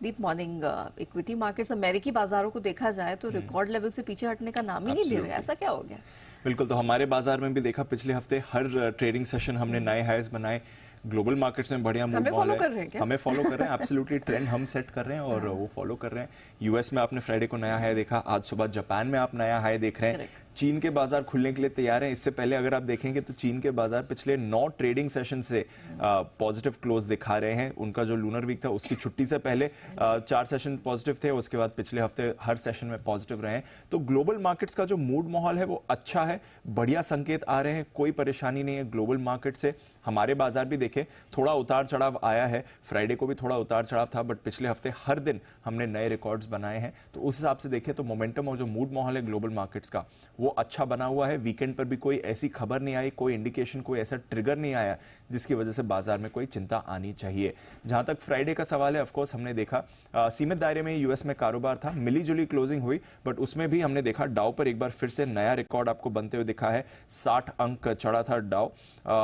दीप morning. Equity markets अमेरिकी बाजारों को देखा जाए तो रिकॉर्ड लेवल से पीछे हटने का नाम ही नहीं ले रहे, ऐसा क्या हो गया? बिल्कुल, तो हमारे बाजार में भी देखा पिछले हफ्ते हर ट्रेडिंग सेशन हमने नए हाईज बनाए। ग्लोबल मार्केट्स में बढ़िया मूड मॉल है, हमें फॉलो कर रहे हैं, एब्सोल्युटली ट्रेंड हम सेट कर रहे हैं और वो फॉलो कर रहे हैं। यूएस में आपने फ्राइडे को नया हाई देखा, आज सुबह जापान में आप नया हाई देख रहे हैं। चीन के बाजार खुलने के लिए तैयार हैं। इससे पहले अगर आप देखेंगे तो चीन के बाजार पिछले 9 ट्रेडिंग सेशन से पॉजिटिव क्लोज दिखा रहे हैं। उनका जो लूनर वीक था उसकी छुट्टी से पहले 4 सेशन पॉजिटिव थे, उसके बाद पिछले हफ्ते हर सेशन में पॉजिटिव रहे हैं। तो ग्लोबल मार्केट्स का जो मूड माहौल है वो अच्छा है, बढ़िया संकेत आ रहे हैं, कोई परेशानी नहीं है ग्लोबल मार्केट से। हमारे बाजार भी देखें, थोड़ा उतार चढ़ाव आया है, फ्राइडे को भी थोड़ा उतार चढ़ाव था, बट पिछले हफ्ते हर दिन हमने नए रिकॉर्ड्स बनाए हैं। तो उस हिसाब से देखें तो मोमेंटम और जो मूड माहौल है ग्लोबल मार्केट्स का वो अच्छा बना हुआ है। वीकेंड पर भी कोई ऐसी खबर नहीं आई, कोई इंडिकेशन, कोई ऐसा ट्रिगर नहीं आया जिसकी वजह से बाजार में कोई चिंता आनी चाहिए। जहां तक फ्राइडे का सवाल है, ऑफकोर्स हमने देखा सीमित दायरे में यूएस में कारोबार था, मिली जुली क्लोजिंग हुई, बट उसमें भी हमने देखा डाउ पर एक बार फिर से नया रिकॉर्ड आपको बनते हुए दिखा है। 60 अंक चढ़ा था डाउ,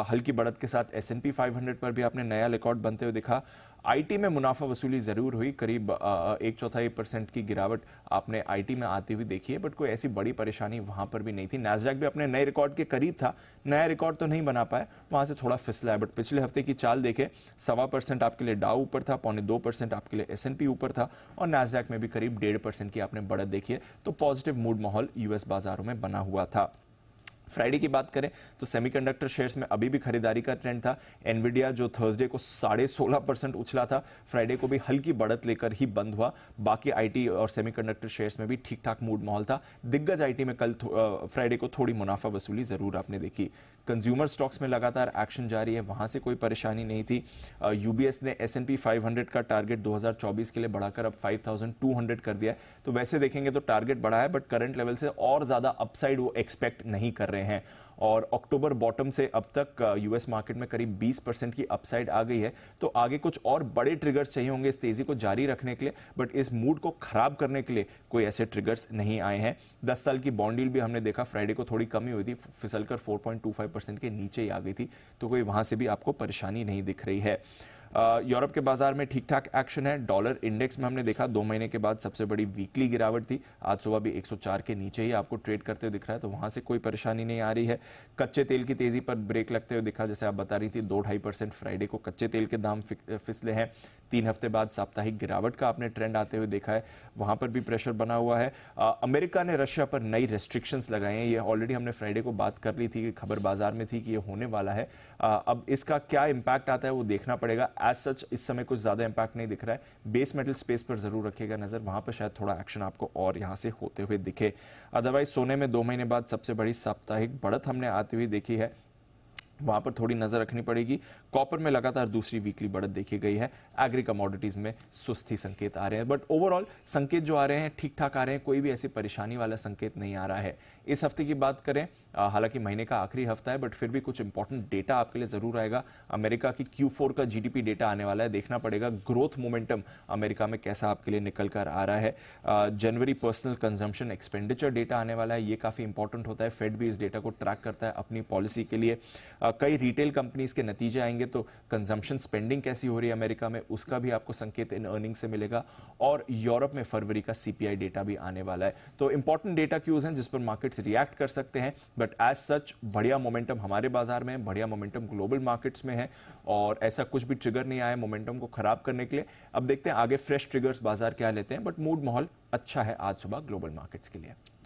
हल्की बढ़त के साथ S&P 500 पर भी आपने नया रिकॉर्ड बनते हुए दिखा। आईटी में मुनाफा वसूली जरूर हुई, करीब 1/4% की गिरावट आपने आईटी में आती हुई देखी है, बट कोई ऐसी बड़ी परेशानी वहां पर भी नहीं थी। नैस्डैक भी अपने नए रिकॉर्ड के करीब था, नया रिकॉर्ड तो नहीं बना पाया, वहां से थोड़ा फिसला है। बट पिछले हफ्ते की चाल देखें, 1.25% आपके लिए डाउ ऊपर था, 0.25% आपके लिए S&P ऊपर था और नैस्डैक में भी करीब 1.5% की आपने बढ़त देखी है। तो पॉजिटिव मूड माहौल यूएस बाजारों में बना हुआ था। फ्राइडे की बात करें तो सेमीकंडक्टर शेयर्स में अभी भी खरीदारी का ट्रेंड था। एनवीडिया जो थर्सडे को 16.5% उछला था, फ्राइडे को भी हल्की बढ़त लेकर ही बंद हुआ। बाकी आईटी और सेमीकंडक्टर शेयर्स में भी ठीक ठाक मूड माहौल था। दिग्गज आईटी में कल फ्राइडे को थोड़ी मुनाफा वसूली जरूर आपने देखी। कंज्यूमर स्टॉक्स में लगातार एक्शन जारी है, वहां से कोई परेशानी नहीं थी। यूबीएस ने S&P 500 का टारगेट 2024 के लिए बढ़ाकर अब 5200 कर दिया है। तो वैसे देखेंगे तो टारगेट बढ़ा है, बट करंट लेवल से और ज्यादा अपसाइड वो एक्सपेक्ट नहीं कर रहे हैं। और अक्टूबर बॉटम से अब तक यूएस मार्केट में करीब 20% की अपसाइड आ गई है। तो आगे कुछ और बड़े ट्रिगर्स चाहिए होंगे इस तेजी को जारी रखने के लिए, बट इस मूड को खराब करने के लिए कोई ऐसे ट्रिगर्स नहीं आए हैं। 10 साल की बॉन्ड डील भी हमने देखा फ्राइडे को थोड़ी कमी हुई थी, फिसलकर 4.25% के नीचे ही आ गई थी। तो कोई वहां से भी आपको परेशानी नहीं दिख रही है। यूरोप के बाजार में ठीक ठाक एक्शन है। डॉलर इंडेक्स में हमने देखा 2 महीने के बाद सबसे बड़ी वीकली गिरावट थी, आज सुबह भी 104 के नीचे ही आपको ट्रेड करते हुए दिख रहा है। तो वहां से कोई परेशानी नहीं आ रही है। कच्चे तेल की तेजी पर ब्रेक लगते हुए दिखा, जैसे आप बता रही थी 2-2.5% फ्राइडे को कच्चे तेल के दाम फिसले हैं। 3 हफ्ते बाद साप्ताहिक गिरावट का आपने ट्रेंड आते हुए देखा है, वहां पर भी प्रेशर बना हुआ है। अमेरिका ने रशिया पर नई रेस्ट्रिक्शंस लगाए हैं, ये ऑलरेडी हमने फ्राइडे को बात कर ली थी, खबर बाजार में थी कि ये होने वाला है। अब इसका क्या इंपैक्ट आता है वो देखना पड़ेगा। एज सच इस समय कुछ ज्यादा इंपैक्ट नहीं दिख रहा है। बेस मेटल स्पेस पर जरूर रखिएगा नजर, वहां पर शायद थोड़ा एक्शन आपको और यहां से होते हुए दिखे। अदरवाइज सोने में 2 महीने बाद सबसे बड़ी साप्ताहिक बढ़त हमने आती हुई देखी है, वहां पर थोड़ी नजर रखनी पड़ेगी। कॉपर में लगातार दूसरी वीकली बढ़त देखी गई है। एग्री कमोडिटीज में सुस्ती संकेत आ रहे हैं, बट ओवरऑल संकेत जो आ रहे हैं ठीक ठाक आ रहे हैं, कोई भी ऐसी परेशानी वाला संकेत नहीं आ रहा है। इस हफ्ते की बात करें, हालांकि महीने का आखिरी हफ्ता है, बट फिर भी कुछ इंपॉर्टेंट डेटा आपके लिए जरूर आएगा। अमेरिका की Q4 का जीडीपी डेटा आने वाला है, देखना पड़ेगा ग्रोथ मोमेंटम अमेरिका में कैसा आपके लिए निकल कर आ रहा है। जनवरी पर्सनल कंजम्पशन एक्सपेंडिचर डेटा आने वाला है, ये काफी इंपॉर्टेंट होता है। फेड भी इस डेटा को ट्रैक करता है अपनी पॉलिसी के लिए। कई रिटेल कंपनीज के नतीजे आएंगे, तो कंजम्पशन स्पेंडिंग कैसी हो रही है अमेरिका में उसका भी आपको संकेत इन अर्निंग से मिलेगा। और यूरोप में फरवरी का CPI डेटा भी आने वाला है। तो इंपॉर्टेंट डेटा क्यूज हैं जिस पर मार्केट्स रिएक्ट कर सकते हैं, बट एज सच बढ़िया मोमेंटम हमारे बाजार में है, बढ़िया मोमेंटम ग्लोबल मार्केट्स में है और ऐसा कुछ भी ट्रिगर नहीं आया मोमेंटम को खराब करने के लिए। अब देखते हैं आगे फ्रेश ट्रिगर्स बाजार क्या लेते हैं, बट मूड माहौल अच्छा है आज सुबह ग्लोबल मार्केट्स के लिए।